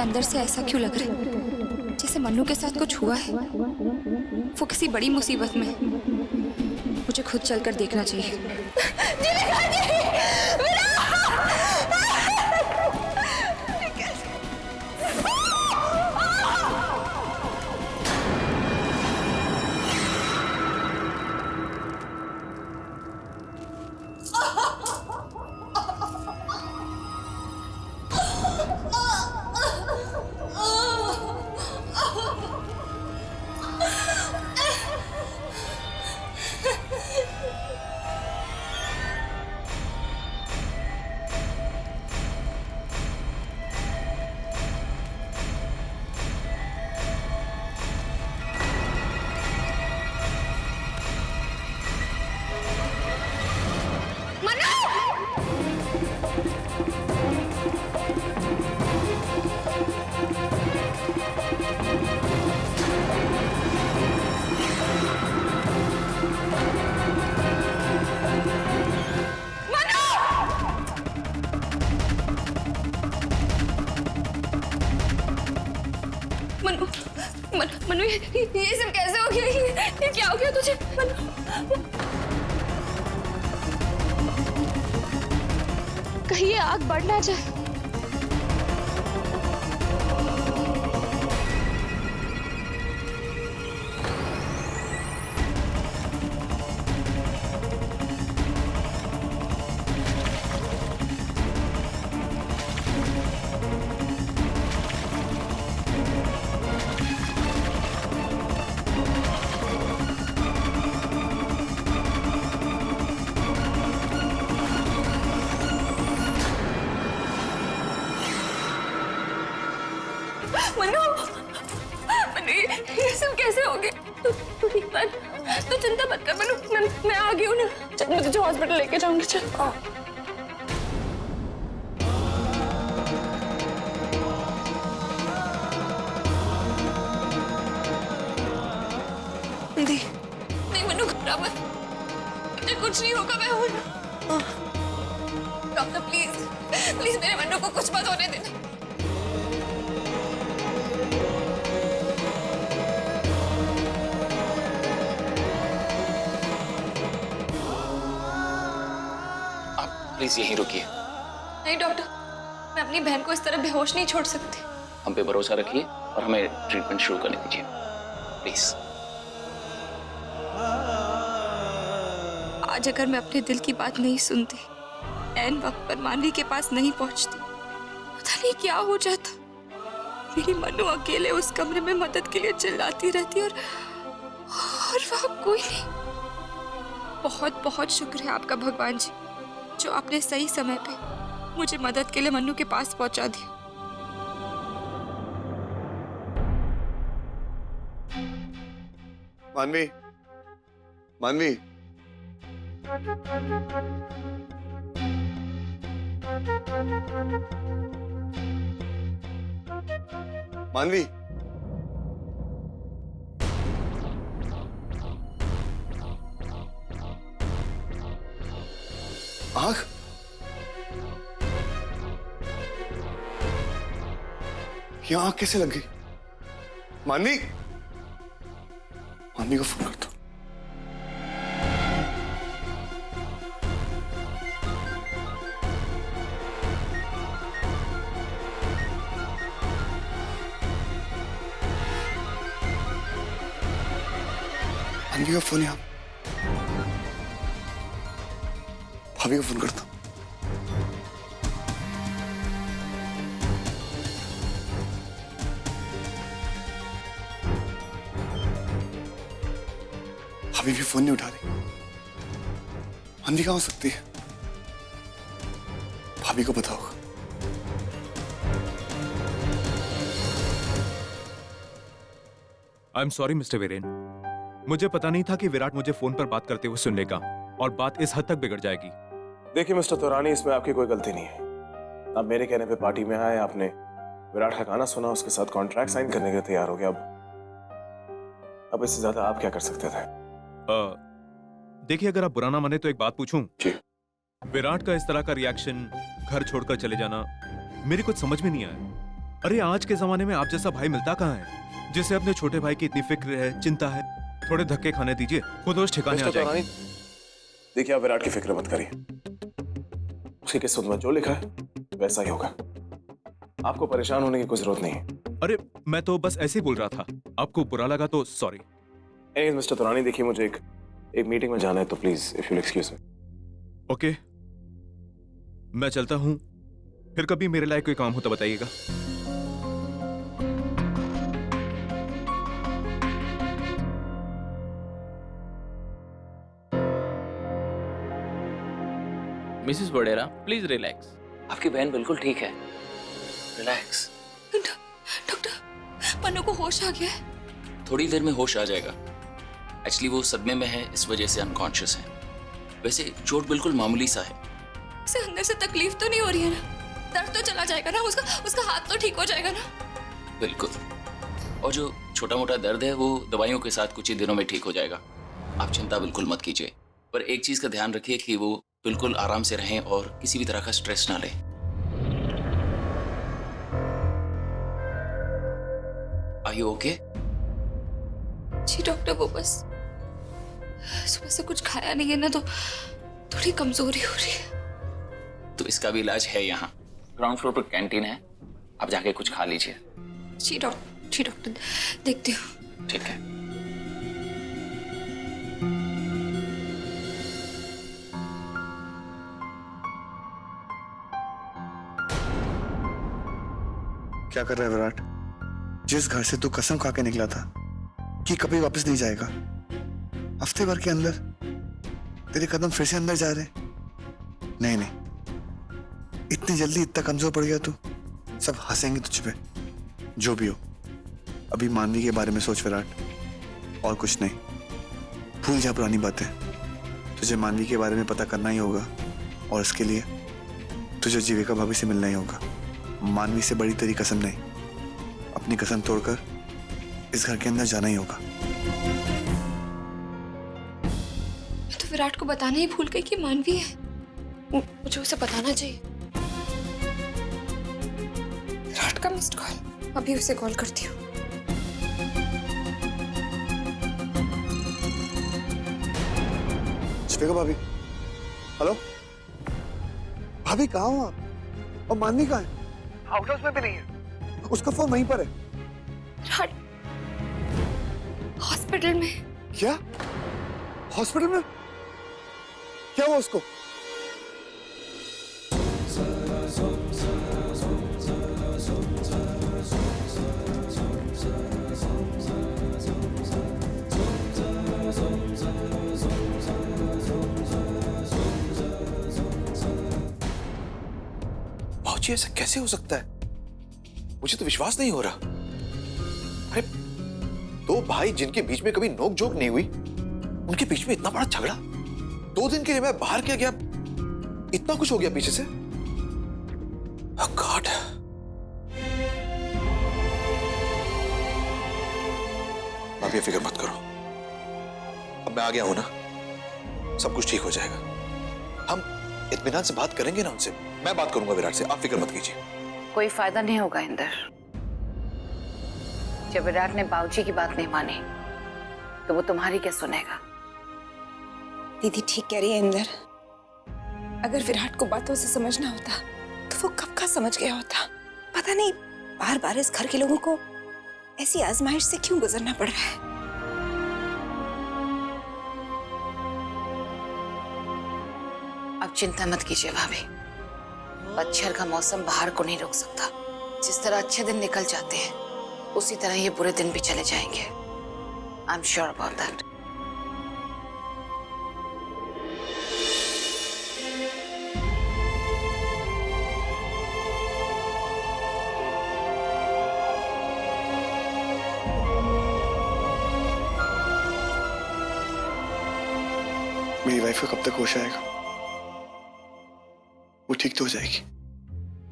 अंदर से ऐसा क्यों लग रहा है जैसे मन्नू के साथ कुछ हुआ है। वो किसी बड़ी मुसीबत में है। मुझे खुद चलकर देखना चाहिए। मनु, ये सब कैसे हो गया? ये क्या हो गया तुझे? मनु, कहीं ये आग बढ़ ना जाए। मनु, मनु, ये सब कैसे हो गए? तू ठीक है? तू चिंता मत कर मनु, मैं आ गई हूँ ना। चल मैं तुझे हॉस्पिटल लेके जाऊंगी। चल नहीं मनु, घबरा मत, मुझे कुछ नहीं होगा, मैं हूँ ना। डॉक्टर प्लीज प्लीज मेरे मनु को कुछ मत होने देना। प्लीज यहीं रुकिए। नहीं डॉक्टर, मैं अपनी बहन को इस तरह बेहोश नहीं छोड़ सकती। हम पे भरोसा रखिए और हमें ट्रीटमेंट शुरू करने दीजिए प्लीज। आज अगर मैं अपने दिल की बात नहीं सुनती, ऐन वक्त पर मानवी के पास नहीं पहुंचती, पता नहीं क्या हो जाता। मेरी मनु अकेले उस कमरे में मदद के लिए चिल्लाती रहती और वहां कोई नहीं। बहुत बहुत शुक्रिया आपका भगवान जी, जो आपने सही समय पे मुझे मदद के लिए मन्नू के पास पहुंचा दिया। मानवी, मानवी, मानवी, आँख ये आँख कैसे लग गई? मानवी, मानवी को फोन कर दो। मानवी का फोन यहाँ, भाभी को फोन करता। भाभी भी फोन नहीं उठा रही। मानवी कहाँ हो सकती है? भाभी को पता होगा। I am sorry mister Viren, मुझे पता नहीं था कि विराट मुझे फोन पर बात करते हुए सुन लेगा और बात इस हद तक बिगड़ जाएगी। देखिए मिस्टर तोरानी, इसमें आपकी कोई गलती नहीं है। आप मेरे कहने पे पार्टी में आए, आपने विराट का गाना सुना, उसके साथ कॉन्ट्रैक्ट साइन करने के लिए तैयार हो गया। अब इससे ज्यादा आप क्या कर सकते थे? देखिए, अगर आप बुरा ना माने तो एक बात पूछूं? जी। विराट का इस तरह का रिएक्शन, घर छोड़कर चले जाना, मेरी कुछ समझ में नहीं आया। अरे आज के जमाने में आप जैसा भाई मिलता कहाँ है जिसे अपने छोटे भाई की इतनी फिक्र है, चिंता है। थोड़े धक्के खाने दीजिए, खुद होश ठिकाने आ मिस्टर जाएंगे। तोरानी, देखिए आप विराट की फिक्र मत करिए। उसकी किस्मत में जो लिखा है वैसा ही होगा। आपको परेशान होने की कोई जरूरत नहीं है। अरे मैं तो बस ऐसे ही बोल रहा था, आपको बुरा लगा तो सॉरी। मिस्टर तोरानी, देखिए मुझे एक मीटिंग में जाना है, तो please if you excuse me. Okay, मैं चलता हूँ। फिर कभी मेरे लायक कोई काम हो तो बताइएगा। Mrs Vadera, please relax. आपकी बहन बिल्कुल ठीक है, रिलैक्स। डॉक्टर, मनु को होश आ गया है। थोड़ी देर में होश आ जाएगा। एक्चुअली वो सदमे में है, इस वजह से अनकॉन्शियस है। वैसे चोट बिल्कुल मामूली सा है। उसे अंदर से तकलीफ तो नहीं हो रही है ना? दर्द तो चला जाएगा ना? उसका हाथ तो ठीक हो जाएगा ना? बिल्कुल। और जो छोटा मोटा दर्द है वो दवाइयों के साथ कुछ ही दिनों में ठीक हो जाएगा। आप चिंता बिल्कुल मत कीजिए। पर एक चीज का ध्यान रखिए कि वो बिल्कुल आराम से रहें और किसी भी तरह का स्ट्रेस ना लें। Are you okay? जी डॉक्टर, वो बस सुबह से कुछ खाया नहीं है ना, तो थोड़ी कमजोरी हो रही है। तो इसका भी इलाज है यहाँ। ग्राउंड फ्लोर पर कैंटीन है, आप जाके कुछ खा लीजिए। जी डॉक्टर, देखती हूँ। ठीक है। क्या कर रहा है विराट? जिस घर से तू कसम खा के निकला था कि कभी वापस नहीं जाएगा, हफ्ते भर के अंदर तेरे कदम फिर से अंदर जा रहे। नहीं, इतनी जल्दी इतना कमजोर पड़ गया तू? सब हंसेंगे तुझ पे। जो भी हो, अभी मानवी के बारे में सोच विराट, और कुछ नहीं। भूल जा पुरानी बातें। तुझे मानवी के बारे में पता करना ही होगा, और इसके लिए तुझे जीविका भाभी से मिलना ही होगा। मानवी से बड़ी तेरी कसम नहीं, अपनी कसम तोड़कर इस घर के अंदर जाना ही होगा। मैं तो विराट को बताना ही भूल गई कि मानवी है। मुझे उसे बताना चाहिए। विराट का मिस्ड कॉल, अभी उसे कॉल करती हूँ। शिविका भाभी, हेलो भाभी, कहाँ हो आप? और मानवी कहाँ है? आउट हाउस में भी नहीं है। उसका फोन वहीं पर है। विराट हॉस्पिटल में। क्या? हॉस्पिटल में? क्या हुआ उसको? भाजी ऐसा कैसे हो सकता है? मुझे तो विश्वास नहीं हो रहा। अरे दो भाई जिनके बीच में कभी नोक झोंक नहीं हुई, उनके बीच में इतना बड़ा झगड़ा। 2 दिन के लिए मैं बाहर क्या गया, इतना कुछ हो गया पीछे से। Oh God। आप ये फिक्र मत करो, अब मैं आ गया हूं ना, सब कुछ ठीक हो जाएगा। हम इत्मीनान से बात करेंगे ना उनसे। मैं बात करूंगा विराट से, आप फिक्र मत कीजिए। कोई फायदा नहीं होगा इंदर। जब विराट ने बाबूजी की बात नहीं मानी तो वो तुम्हारी क्या सुनेगा? दीदी ठीक कह रही है इंदर। अगर विराट को बातों से समझना होता तो वो कब का समझ गया होता। पता नहीं बार बार इस घर के लोगों को ऐसी आजमाइश से क्यों गुजरना पड़ रहा है। अब चिंता मत कीजिए भाभी, पतझड़ का मौसम बाहर को नहीं रोक सकता। जिस तरह अच्छे दिन निकल जाते हैं उसी तरह ये बुरे दिन भी चले जाएंगे। I am sure about that. मेरी वाइफ को कब तक होश आएगा? वो ठीक तो हो जाएगी।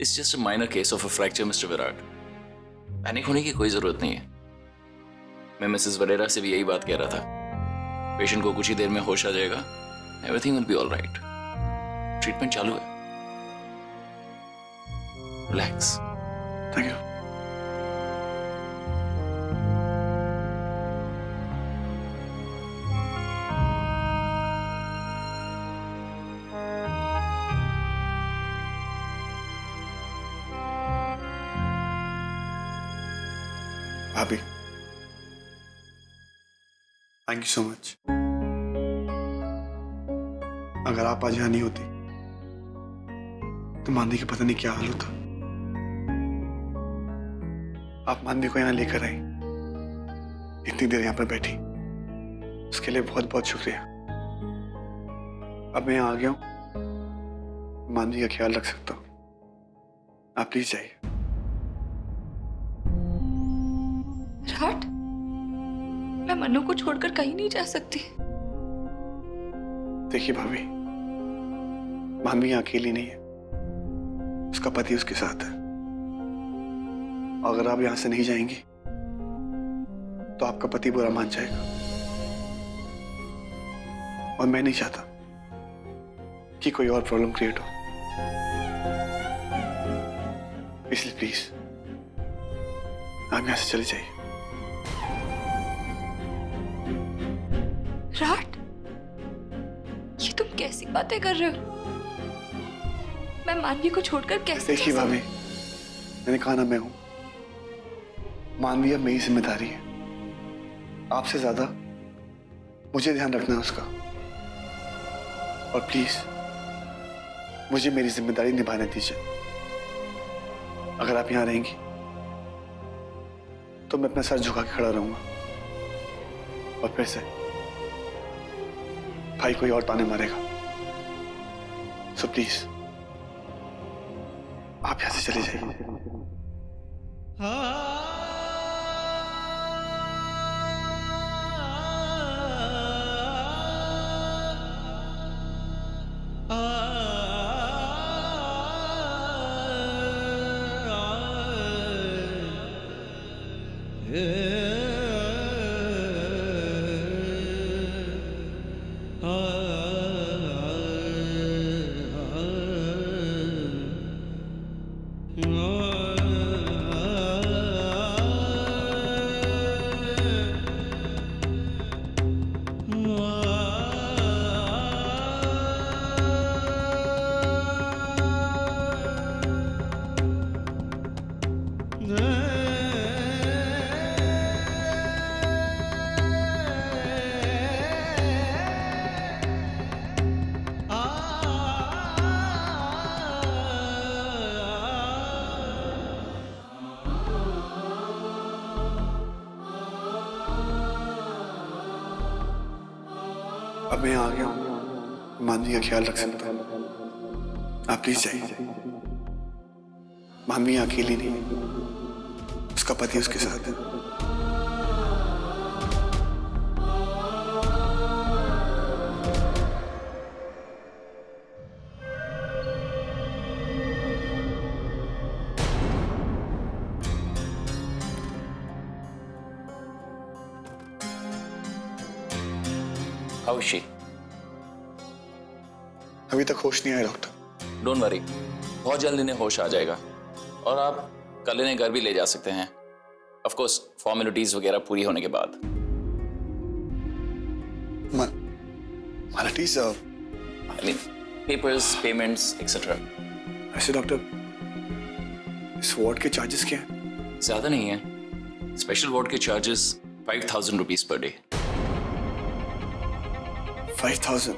It's just a minor case of a fracture mister Virat. Panic होने की कोई जरूरत नहीं है। मैं मिसेस वडेरा से भी यही बात कह रहा था। पेशेंट को कुछ ही देर में होश आ जाएगा। Everything will be all right. Treatment चालू है। रिलैक्स। Thank you. भाभी, थैंक यू सो मच। अगर आप आज यहाँ नहीं होती तो मानवी का पता नहीं क्या हाल होता। आप मानवी को यहाँ लेकर आई, इतनी देर यहाँ पर बैठी, उसके लिए बहुत बहुत शुक्रिया। अब मैं यहाँ आ गया हूँ, मानवी का ख्याल रख सकता हूँ। आप प्लीज जाइए। विराट, मैं मनु को छोड़कर कहीं नहीं जा सकती। देखिए भाभी, मानवी यहाँ अकेली नहीं है, उसका पति उसके साथ है। अगर आप यहां से नहीं जाएंगी तो आपका पति बुरा मान जाएगा, और मैं नहीं चाहता कि कोई और प्रॉब्लम क्रिएट हो। इसलिए प्लीज आप यहां से चले जाइए। विराट, ये तुम कैसी बातें कर रहे हो? मैं मानवी को छोड़कर कैसे देखिए जा भाभी, मैंने कहा ना, मैं हूं। मानवी अब मेरी जिम्मेदारी है, आपसे ज्यादा मुझे ध्यान रखना है उसका। और प्लीज मुझे मेरी जिम्मेदारी निभाने दीजिए। अगर आप यहां रहेंगी तो मैं अपना सर झुका के खड़ा रहूंगा, और फिर से भाई कोई और ताने मारेगा। सो प्लीज आप यहां से चले जाइए। अब मैं आ गया हूं, मानवी का ख्याल रख सकता हूं। आप प्लीज जाइए। मानवी अकेली नहीं, उसका पति उसके साथ है। How is she? अभी तक होश नहीं आया डॉक्टर। डोंट वरी, बहुत जल्द इन्हें होश आ जाएगा, और आप कल इन्हें घर भी ले जा सकते हैं। ऑफ कोर्स फॉर्मेलिटीज वगैरह पूरी होने के बाद। Formalities? I mean papers, payments etcetera. ऐसे डॉक्टर, इस वार्ड के चार्जेस क्या हैं? ज्यादा नहीं है। स्पेशल वार्ड के चार्जेस 5000 रुपीज पर डे। 5000?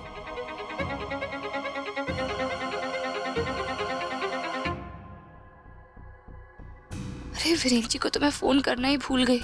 अरे वीरेन जी को तो मैं फोन करना ही भूल गई।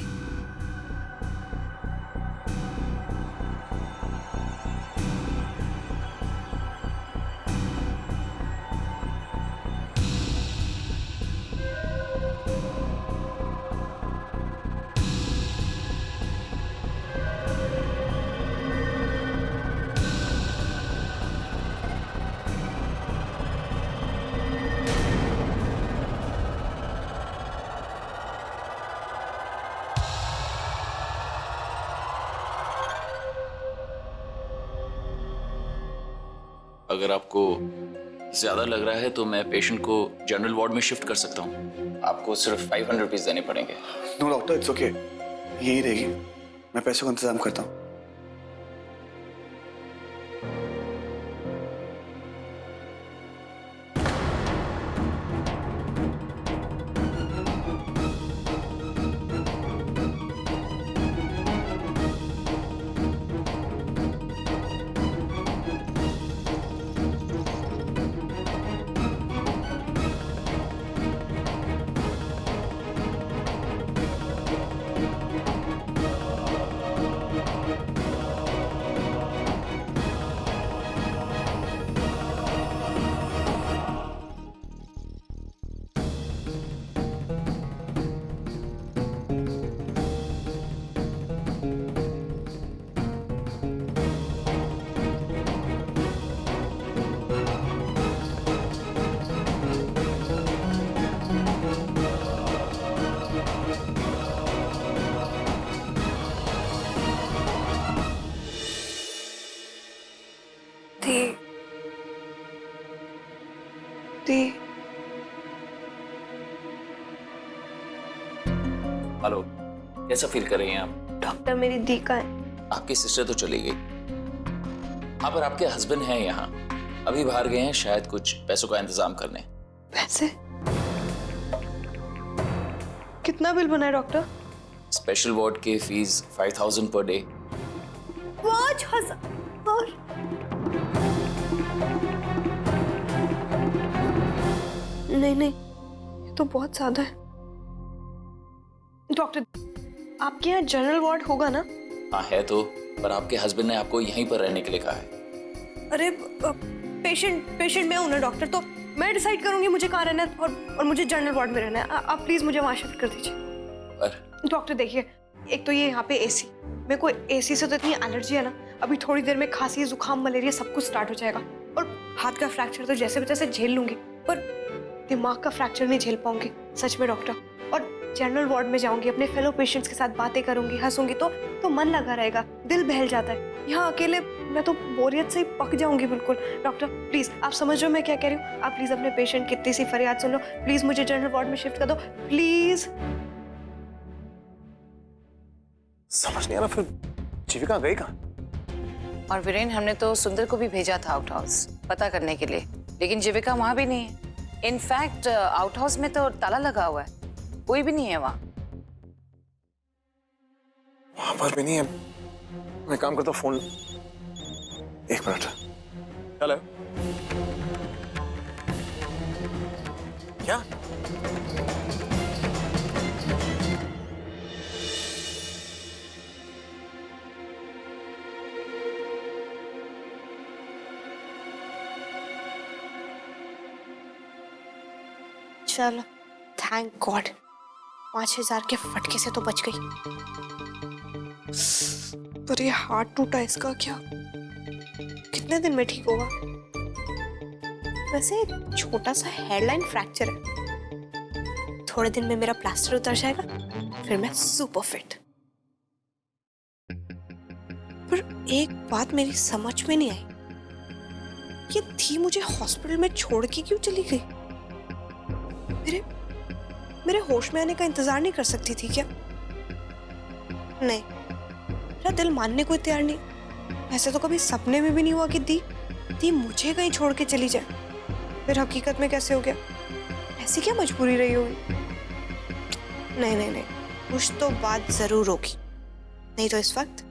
अगर आपको ज्यादा लग रहा है तो मैं पेशेंट को जनरल वार्ड में शिफ्ट कर सकता हूँ। आपको सिर्फ 500 रुपीज देने पड़ेंगे। नो डॉक्टर, इट्स ओके, यही रहेगी। मैं पैसों का इंतजाम करता हूँ। दी। हेलो, कैसा फील कर रही हैं आप? डॉक्टर मेरी दी का है। आपकी सिस्टर तो चली गई, हाँ, पर आपके हस्बैंड हैं यहाँ, अभी बाहर गए हैं शायद कुछ पैसों का इंतजाम करने। पैसे? कितना बिल बना है डॉक्टर? स्पेशल वार्ड की फीस 5000 पर डे। 5000? नहीं नहीं, ये तो बहुत ज्यादा है। डॉक्टर, आपके यहाँ जनरल वार्ड होगा ना? हाँ है तो, पर आपके हस्बैंड ने आपको यहीं पर रहने के लिए कहा है। अरे पेशेंट मैं हूं ना डॉक्टर, तो मैं डिसाइड करूंगी मुझे कहाँ रहना है और मुझे जनरल वार्ड में रहना है। आप प्लीज मुझे वहां शिफ्ट कर दीजिए। पर डॉक्टर देखिए, एक तो ये यहाँ पे एसी, मेरे को एसी से तो इतनी एलर्जी है ना, अभी थोड़ी देर में खांसी, जुकाम, मलेरिया सब कुछ स्टार्ट हो जाएगा। और हाथ का फ्रैक्चर तो जैसे तैसे झेल लूंगी, पर दिमाग का फ्रैक्चर नहीं झेल पाऊंगी सच में डॉक्टर। और जनरल वार्ड में जाऊंगी, अपने फेलो पेशेंट्स के साथ बातें करूंगी, हंसूंगी, तो मन लगा रहेगा, दिल बहल जाता है। यहाँ अकेले मैं तो बोरियत से ही पक जाऊंगी बिल्कुल। डॉक्टर प्लीज, आप समझ रहे हो मैं क्या कह रही हूँ? आप प्लीज अपने पेशेंट की इतनी सी फरियाद सुन लो, प्लीज मुझे जनरल वार्ड में शिफ्ट कर दो प्लीज। समझ नहीं आ रहा, फिर जीविका गई कहाँ? और वीरेन, हमने तो सुंदर को भी भेजा था आउट हाउस पता करने के लिए, लेकिन जीविका वहां भी नहीं है। इनफैक्ट आउट हाउस में तो ताला लगा हुआ है, कोई भी नहीं है वहां पर भी नहीं है। मैं काम करता हूँ, फोन। एक मिनट। हेलो, क्या? चलो थैंक गॉड, 5000 के फटके से तो बच गई। पर ये हार्ट टूटा, इसका क्या? कितने दिन में ठीक होगा? वैसे छोटा सा हेयरलाइन फ्रैक्चर है, थोड़े दिन में मेरा प्लास्टर उतर जाएगा, फिर मैं सुपर फिट। पर एक बात मेरी समझ में नहीं आई, ये थी मुझे हॉस्पिटल में छोड़ के क्यों चली गई? मेरे होश में आने का इंतजार नहीं कर सकती थी क्या? नहीं, मेरा दिल मानने को तैयार नहीं। ऐसे तो कभी सपने में भी नहीं हुआ कि दी मुझे कहीं छोड़ के चली जाए। फिर हकीकत में कैसे हो गया? ऐसी क्या मजबूरी रही होगी? नहीं, कुछ तो बात जरूर होगी, नहीं तो इस वक्त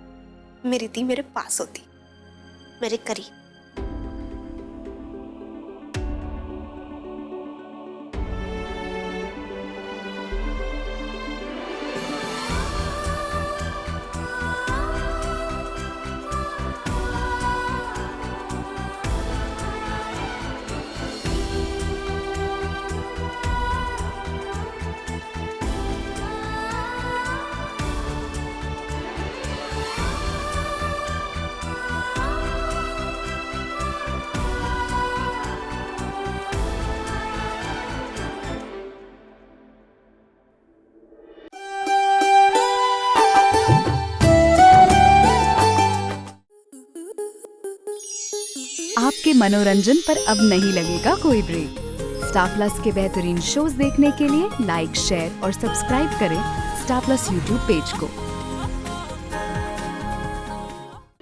मेरी दी मेरे पास होती, मेरे करीब। आपके मनोरंजन पर अब नहीं लगेगा कोई ब्रेक। स्टार प्लस के बेहतरीन शोज देखने के लिए लाइक, शेयर और सब्सक्राइब करें स्टार प्लस यूट्यूब पेज को।